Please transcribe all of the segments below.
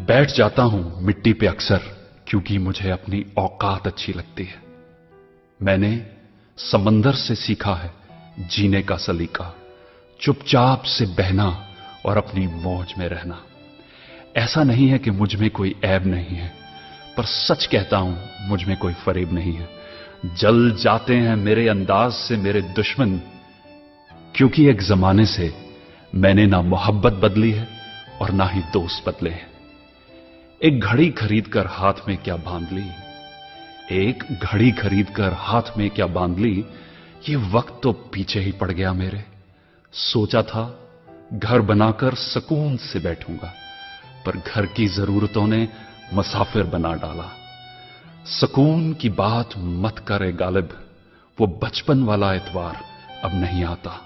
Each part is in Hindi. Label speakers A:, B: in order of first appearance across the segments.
A: बैठ जाता हूं मिट्टी पे अक्सर, क्योंकि मुझे अपनी औकात अच्छी लगती है। मैंने समंदर से सीखा है जीने का सलीका, चुपचाप से बहना और अपनी मौज में रहना। ऐसा नहीं है कि मुझ में कोई ऐब नहीं है, पर सच कहता हूं मुझ में कोई फरेब नहीं है। जल जाते हैं मेरे अंदाज से मेरे दुश्मन, क्योंकि एक जमाने से मैंने ना मोहब्बत बदली है और ना ही दोस्त बदले हैं। एक घड़ी खरीद कर हाथ में क्या बांध ली, एक घड़ी खरीद कर हाथ में क्या बांध ली, ये वक्त तो पीछे ही पड़ गया मेरे। सोचा था घर बनाकर सुकून से बैठूंगा, पर घर की जरूरतों ने मुसाफिर बना डाला। सुकून की बात मत करे गालिब, वो बचपन वाला एतवार अब नहीं आता।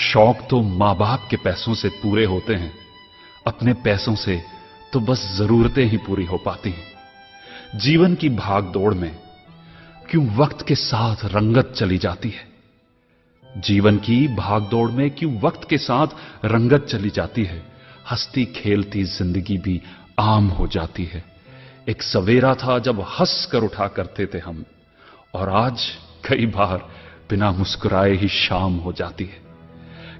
A: शौक तो मां बाप के पैसों से पूरे होते हैं, अपने पैसों से तो बस जरूरतें ही पूरी हो पाती हैं। जीवन की भाग दौड़ में क्यों वक्त के साथ रंगत चली जाती है, जीवन की भागदौड़ में क्यों वक्त के साथ रंगत चली जाती है। हंसती खेलती जिंदगी भी आम हो जाती है। एक सवेरा था जब हंस कर उठा करते थे हम, और आज कई बार बिना मुस्कुराए ही शाम हो जाती है।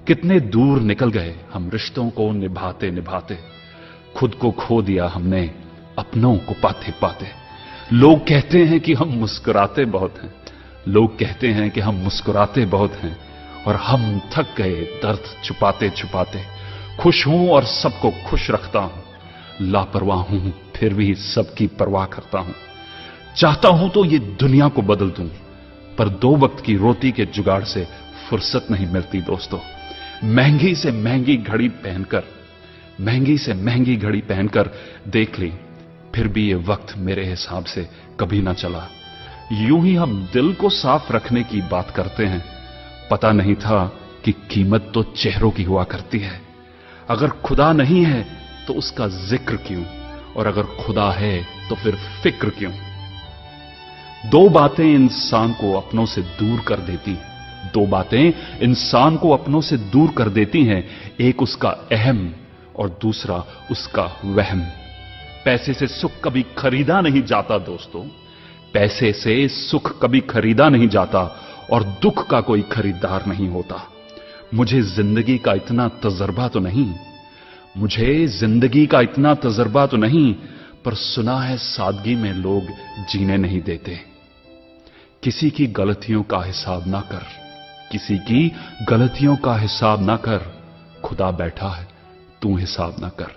A: कितने दूर निकल गए हम रिश्तों को निभाते निभाते, खुद को खो दिया हमने अपनों को पाते पाते। लोग कहते हैं कि हम मुस्कुराते बहुत हैं, लोग कहते हैं कि हम मुस्कुराते बहुत हैं, और हम थक गए दर्द छुपाते छुपाते। खुश हूं और सबको खुश रखता हूं, लापरवाह हूं फिर भी सबकी परवाह करता हूं। चाहता हूं तो ये दुनिया को बदल दूं, पर दो वक्त की रोटी के जुगाड़ से फुर्सत नहीं मिलती दोस्तों। महंगी से महंगी घड़ी पहनकर, महंगी से महंगी घड़ी पहनकर देख ली, फिर भी ये वक्त मेरे हिसाब से कभी ना चला। यूं ही हम दिल को साफ रखने की बात करते हैं, पता नहीं था कि कीमत तो चेहरों की हुआ करती है। अगर खुदा नहीं है तो उसका जिक्र क्यों, और अगर खुदा है तो फिर फिक्र क्यों। दो बातें इंसान को अपनों से दूर कर देती हैं, दो बातें इंसान को अपनों से दूर कर देती हैं, एक उसका अहम और दूसरा उसका वहम। पैसे से सुख कभी खरीदा नहीं जाता दोस्तों, पैसे से सुख कभी खरीदा नहीं जाता, और दुख का कोई खरीदार नहीं होता। मुझे जिंदगी का इतना तजर्बा तो नहीं, मुझे जिंदगी का इतना तजर्बा तो नहीं, पर सुना है सादगी में लोग जीने नहीं देते। किसी की गलतियों का हिसाब ना कर, किसी की गलतियों का हिसाब ना कर, खुदा बैठा है तू हिसाब ना कर।